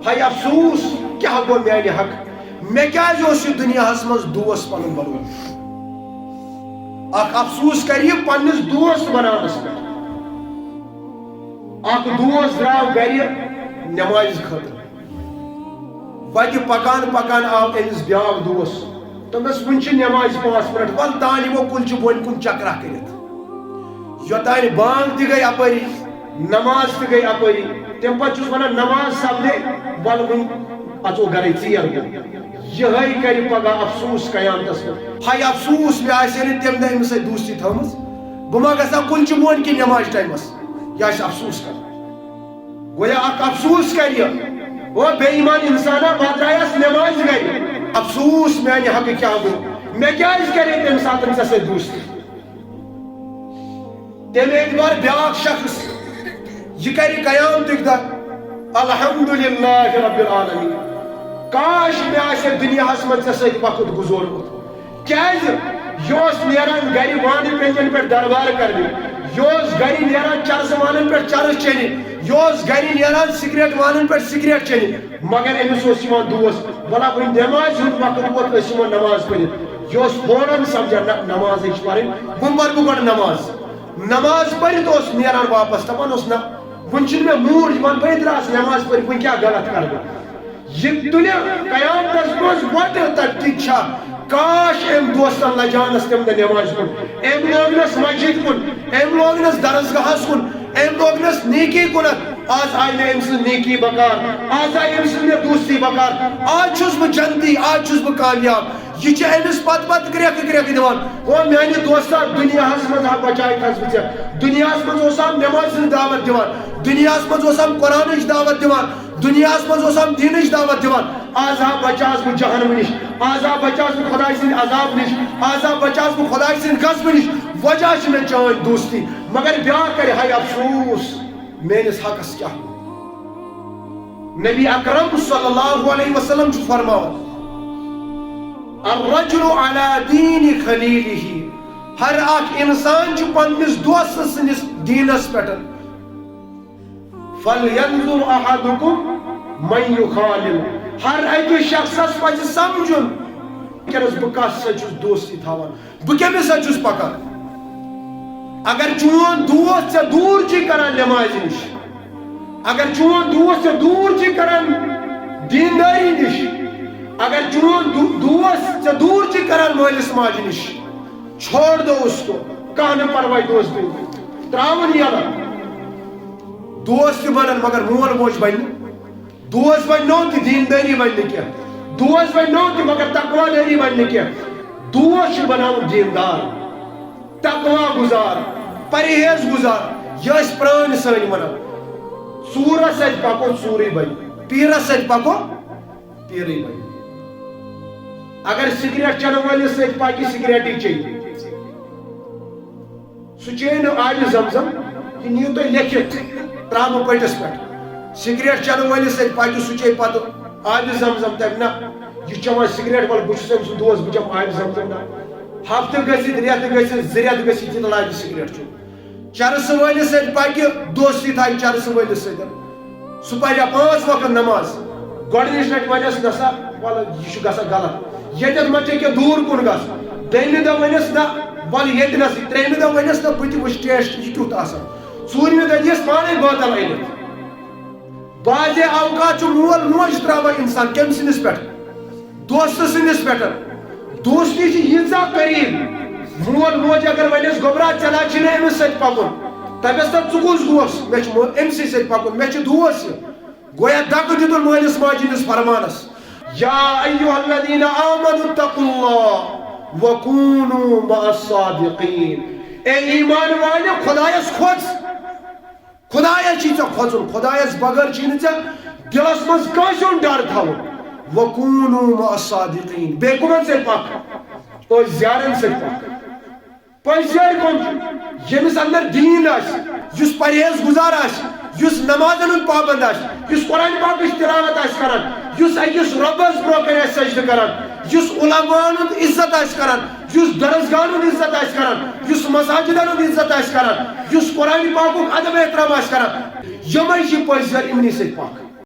high افسوس کیا گو میانہ حق میں کیاز اوس یہ دنیاہس مز دوست پنن بنون اخ افسوس کر یہ پنس دوست بنانس پہ اخ دوست درو گر نماز خاطر وتہ پکان پکان آو امس بیاکھ دوست تمس ون نماز 5 منٹ ول تان یمو کلچہ بون کن چکرہ کرت یوتان بانگ تہ گئی اپری نماز تہ گئی اپری تم پتہ چھس ونان نماز سپدے ول ون اژو گرے ژیر گو یہ کر پگہ افسوس قیامتس پہ ہائی افسوس مے آسے نہ تم دہ امس دوستی تھمز بہ ما گژھا کلچہ بون کن نماز ٹائمس یہ آسہ افسوس کر گویا اخ افسوس کر وہ بے ایمان انسانا واترایس نماز گئی افسوس میانہ حق کیا گو میں کیاز کرے تم ساتن ژے سۭتۍ دوستی تمہ اعتبار بیاکھ شخص یہ کر قیامتک دہ الحمدللہ رب العالمین کاش میں آسہ دنیاہس من ژے سۭتۍ وقت گزورمت کیاز یہ نیران گر وانہ پنجن پہ دربار کرنہ یہ گر نیران چرس وانن پہ چرس چنہ یہ گر نیران سگریٹ وانن پہ سگریٹ چنہ مگر امس دوست بلا ون نماز ہند وقت ووت نماز پڑھت یہ فوراً سمجھا نماز پڑھن ون پہ بہ نماز نماز پڑھت اس نیران واپس دپان اس نا ون مے موڈ ون بہ دراس نماز پڑھ ون کیا غلط کر یہ تلہ قیامتس مز وٹ تک کاش ام دوستن لجانس تم دہ نماز کن ام لوگنس مسجد کن ام لوگنس درسگاہس کن ام لوگنس نیکی کنت آج آئی میں ام سے نیکی بکار آج آئی ام سے دوستی بکار آج چھس بہ جنتی آج چھس بہ کامیاب یہ امس پت گریک گریک دان وہ میانہ دوستا دنیاہس مز بچائے تھس بہ دنیاہس مز نماز دعوت دان دنیاہس مز قرآنچ دعوت دان دنیاہس مز دینچ دعوت دان آز بچاس بہ جہنم نش آز بچاس بہ خدای سند عذاب نش آز بچاس بہ خدای سند غضب نش وجہ میں چان دوستی مگر بیاکھ کر ہائی افسوس میانس حقس کیا نبی اکرم صلی اللہ علیہ وسلم فرماوان الرجل على دین خلیلہ ہر اخ انسان پنس دوست سندس دینس پہ فلینظر احدکم من یخالل ہر اکہ شخصس پہ سمجھن ونکس بہ کس سۭتۍ دوستی تھاوان بہ کمس سۭتۍ چھُس پکان اگر چون دوست ژے دور چھ کران نماز نش اگر چون دوست ژے دور چھ کران دینداری نش اگر چون دوست ژے دور چھ کران مالس ماجہ نش چھوڑ دو اس کو کانہ پرواہ دوستی تراون یلہ دوست بنن مگر مول موج بن دوست بن نو تہ دینداری بن کیا دوست بن نو تہ مگر تقوی داری بن کیا دوست بناون دیندار تقوی گزار پرہیز گزار یہ پران سن ونان ژورس سۭتۍ پکو ژوٗرٕے بن پیرس سۭتۍ پکو پیرٕے بن اگر سگریٹ چنہٕ وٲلِس سۭتۍ پکہِ سگریٹٕے چیٚیہِ سُہ چیٚیہِ نہٕ آبِ زمزم یہ نیو تُہۍ لیکھِتھ ترٛاو بہٕ پٔٹِس پٮ۪ٹھ سگریٹ چنہٕ وٲلِس سۭتۍ پکہِ سُہ چیٚیہِ پتہٕ آبِ زمزم دپہِ نہ یہ چٮ۪وان سگریٹ ول بہٕ چھُس أمۍ سُنٛد دوست بہٕ چٮ۪مہٕ آبِ زمزم نہ ہفتہ گژھِتھ رٮ۪تھ گژھِتھ 2 رٮ۪تھ گژھِتھ یہِ لاگہِ سگریٹ چیوٚن چرسہٕ وٲلِس سۭتۍ پکہِ دوستی تھایہِ چرسہٕ وٲلِس سۭتۍ سُہ پرِ 5 وقت نماز گۄڈنِچ لٹہِ ونٮ۪س نسا وَلہٕ یہِ چھُ گژھان غلط ییٚتٮ۪تھ ما ژےٚ کینٛہہ دوٗر کُن گژھ دوٚیمہِ دۄہ ونٮ۪س نہ وَلہٕ ییٚتہِ نسٕے ترٛیٚیمہِ دۄہ ونٮ۪س نہ بہٕ تہِ وٕچھِ ٹیسٹ یہِ کیُتھ آسان ژوٗرمہِ دۄہ دِیَس پانے بٲتل أنِتھ بعضے اوقات چھُ مول موج تراوان انسان کٔمۍ سٕنٛدِس پٮ۪ٹھ دوستہٕ سٕنٛدِس پٮ۪ٹھ دوستی چھِ ییٖژاہ قریٖب مول موج اگر ونٮ۪س گوٚبرا ژےٚ نہ چھُنہٕ أمِس سۭتۍ پکُن دپٮ۪س نہ ژٕ کُس گوس مےٚ چھُ أمسٕے سۭتۍ پکُن مےٚ چھُ دوس یہِ گویا دکہٕ دِتُن مٲلِس ماجہِ ہٕنٛدِس فرمانس یا ایھا الذین آمنوا اتقوا اللہ وکونوا مع الصادقین اے ایمان والے خدایس کھوژ خدایس چھی ژےٚ کھوژُن خدایس بغٲر چھی نہٕ ژےٚ دلس منٛز کٲنٛسہِ ہُنٛد ڈر تھاوُن وکونوا مع الصادقین بیٚیہِ کٕمن سۭتۍ پکھ پٔزۍ یارن سۭتۍ پکھ پٔزۍ یٲرۍ کٕم چھِ ییٚمِس اندر دیٖن آسہِ یُس پرہیز گزار آسہِ یُس نمازن ہُنٛد پابند آسہِ یُس قرآن پاکٕچ تلاوت آسہِ کران یُس أکِس رۄبس برونٛہہ کنہِ آسہِ سجدٕ کران یُس علماءن ہُنٛد عزت آسہِ کران یُس درسگاہن ہُنٛد عزت آسہِ کران یُس مساجدن ہُنٛد عزت آسہِ کران یُس قرآن پاکُک ادب احترام آسہِ کران یِمے چھِ پٔزۍ یٲرۍ یِمنٕے سۭتۍ پکھ